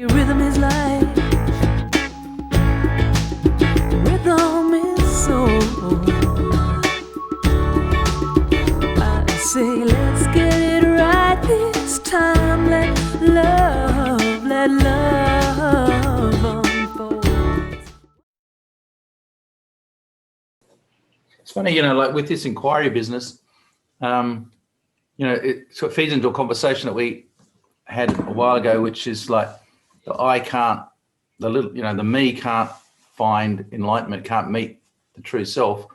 Rhythm is life. Rhythm is soul. I say, let's get it right this time. Let love unfold. It's funny, like with this inquiry business, it sort of feeds into a conversation that we had a while ago, which is like the me can't find enlightenment, can't meet the true self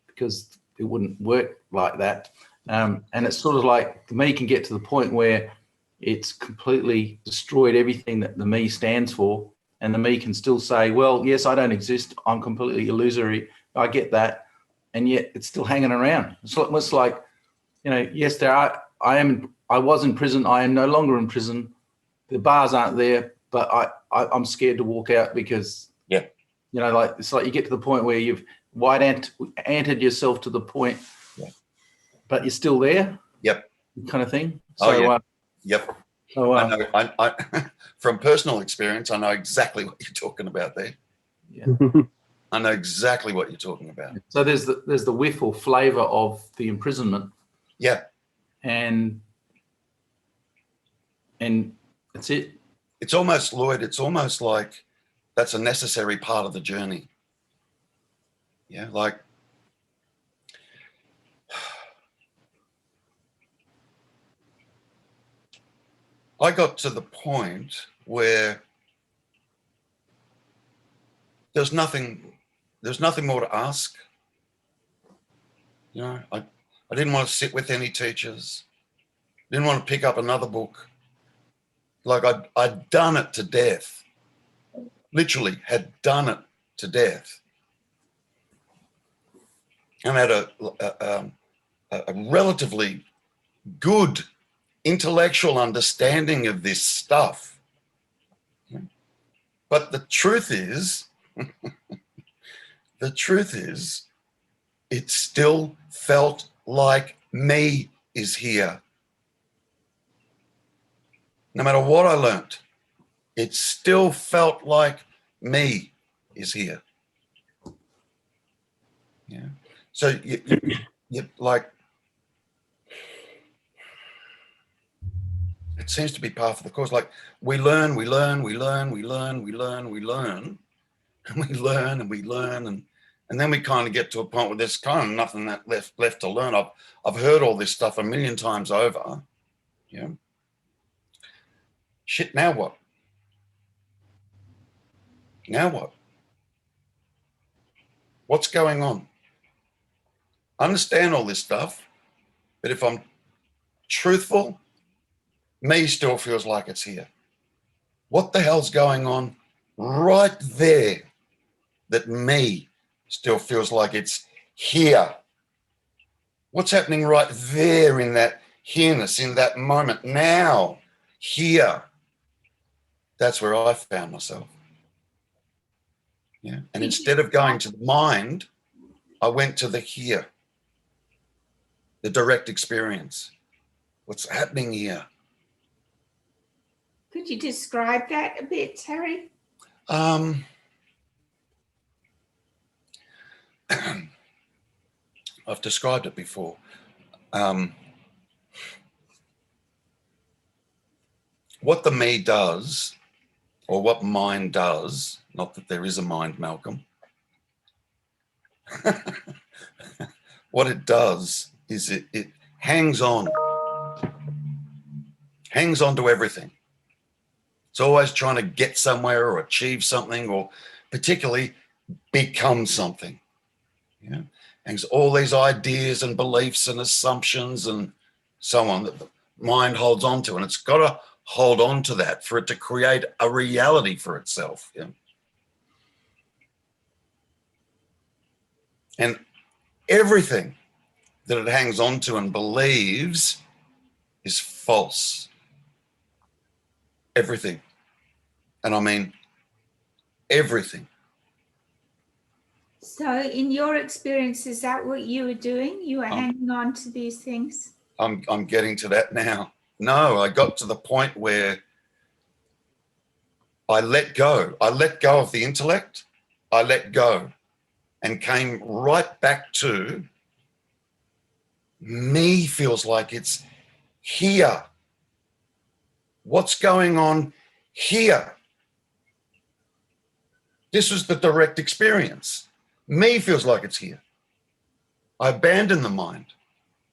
because it wouldn't work like that. And it's sort of like the me can get to the point where it's completely destroyed everything that the me stands for. And the me can still say, well, yes, I don't exist. I'm completely illusory. I get that. And yet it's still hanging around. It's almost like, yes, I was in prison. I am no longer in prison. The bars aren't there, but I'm scared to walk out because, it's like you get to the point where you've anted yourself to the point, but you're still there. Yep. Kind of thing. Yep. So, I know. I from personal experience, I know exactly what you're talking about there. Yeah. I know exactly what you're talking about. So there's the whiff or flavor of the imprisonment. Yeah. And that's it. It's almost, Lloyd, it's almost like that's a necessary part of the journey. Yeah, like I got to the point where there's nothing more to ask. I didn't want to sit with any teachers. Didn't want to pick up another book. Like I'd done it to death. Literally had done it to death. And had a relatively good intellectual understanding of this stuff. But the truth is, it still felt like me is here. No matter what I learnt, it still felt like me is here. Yeah. So you like, it seems to be part of the course. Like we learn, and we learn, and we learn, and then we kind of get to a point where there's kind of nothing that left to learn. I've heard all this stuff a million times over. Yeah. Shit, now what? Now what? What's going on? I understand all this stuff, but if I'm truthful, me still feels like it's here. What the hell's going on right there that me still feels like it's here? What's happening right there in that here-ness, in that moment now, here? That's where I found myself. Yeah. And instead of going to the mind, I went to the here, the direct experience. What's happening here? Could you describe that a bit, Terry? I've described it before. What the me does, or what mind does, not that there is a mind, Malcolm. What it does is it hangs on to everything. It's always trying to get somewhere or achieve something or particularly become something. Yeah. And all these ideas and beliefs and assumptions and so on that the mind holds on to, and it's got to hold on to that for it to create a reality for itself. Yeah. And everything that it hangs on to and believes is false. Everything. And I mean everything. So in your experience, is that what you were doing? You were hanging on to these things? I'm getting to that now. No, I got to the point where I let go. I let go of the intellect. I let go and came right back to me feels like it's here. What's going on here? This was the direct experience. Me feels like it's here. I abandoned the mind,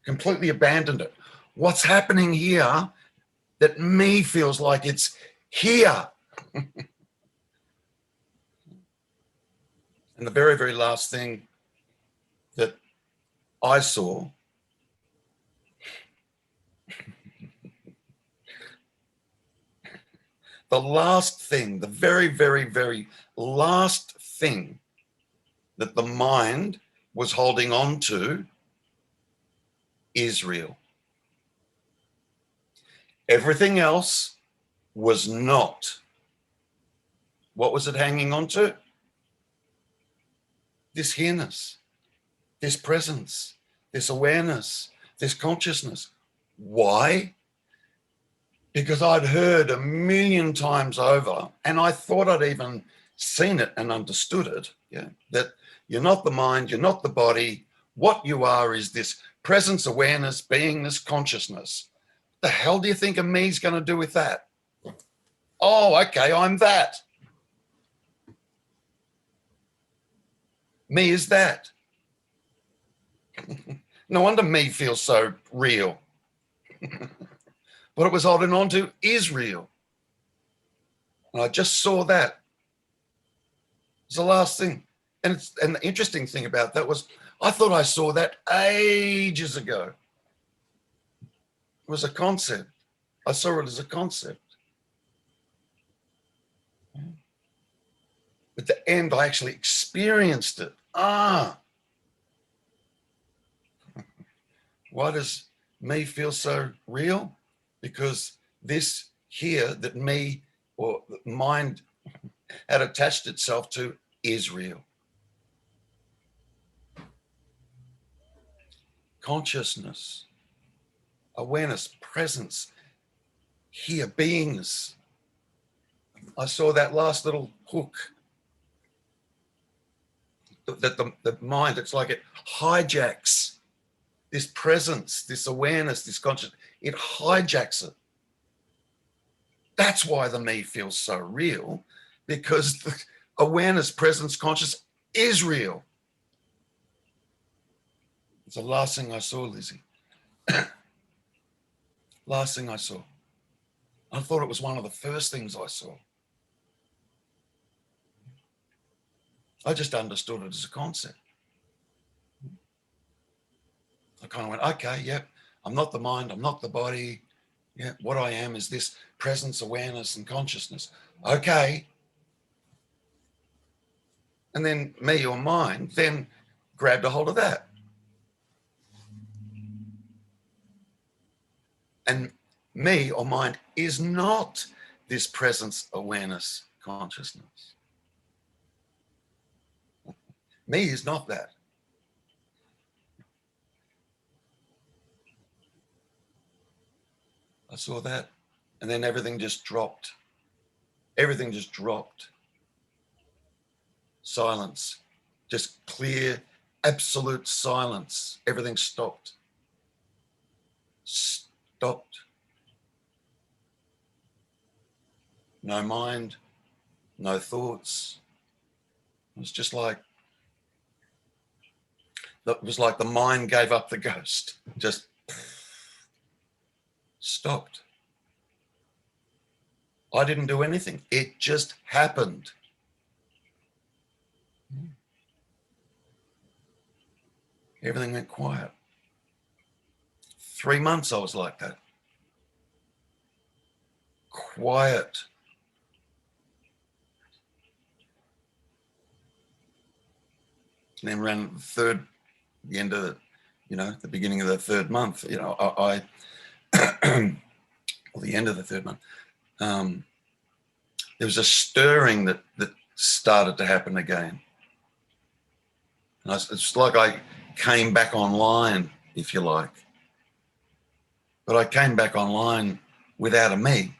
completely abandoned it. What's happening here that me feels like it's here? And the very, very last thing that I saw the last thing, the very, very, very last thing that the mind was holding on to is real. Everything else was not. What was it hanging on to? This here-ness, this presence, this awareness, this consciousness. Why? Because I'd heard 1,000,000 times over, and I thought I'd even seen it and understood it, that you're not the mind, you're not the body. What you are is this presence, awareness, beingness, consciousness. What the hell do you think a me's going to do with that? Oh, okay, I'm that. Me is that. No wonder me feels so real. What it was holding on to is real. And I just saw that. It's the last thing. And the interesting thing about that was I thought I saw that ages ago. It was a concept. I saw it as a concept. At the end, I actually experienced it. Why does me feel so real? Because this here that me or mind had attached itself to is real. Consciousness, awareness, presence, here, beingness. I saw that last little hook that the mind, it's like it hijacks this presence, this awareness, this consciousness. It hijacks it. That's why the me feels so real, because the awareness, presence, consciousness is real. It's the last thing I saw, Lizzie. Last thing I saw. I thought it was one of the first things I saw. I just understood it as a concept. I kind of went, okay, yep, I'm not the mind, I'm not the body. Yeah, what I am is this presence, awareness, and consciousness. Okay. And then me or mind then grabbed a hold of that. And me or mind is not this presence, awareness, consciousness. Me is not that. I saw that, and then everything just dropped. Everything just dropped. Silence, just clear, absolute silence. Everything stopped. Stopped. No mind, no thoughts. It was just like, it was like the mind gave up the ghost. Just stopped. I didn't do anything. It just happened. Everything went quiet. 3 months I was like that. Quiet. And then around the end of the beginning of the third month, or the end of the third month, there was a stirring that started to happen again. And it's like I came back online, if you like. But I came back online without a me.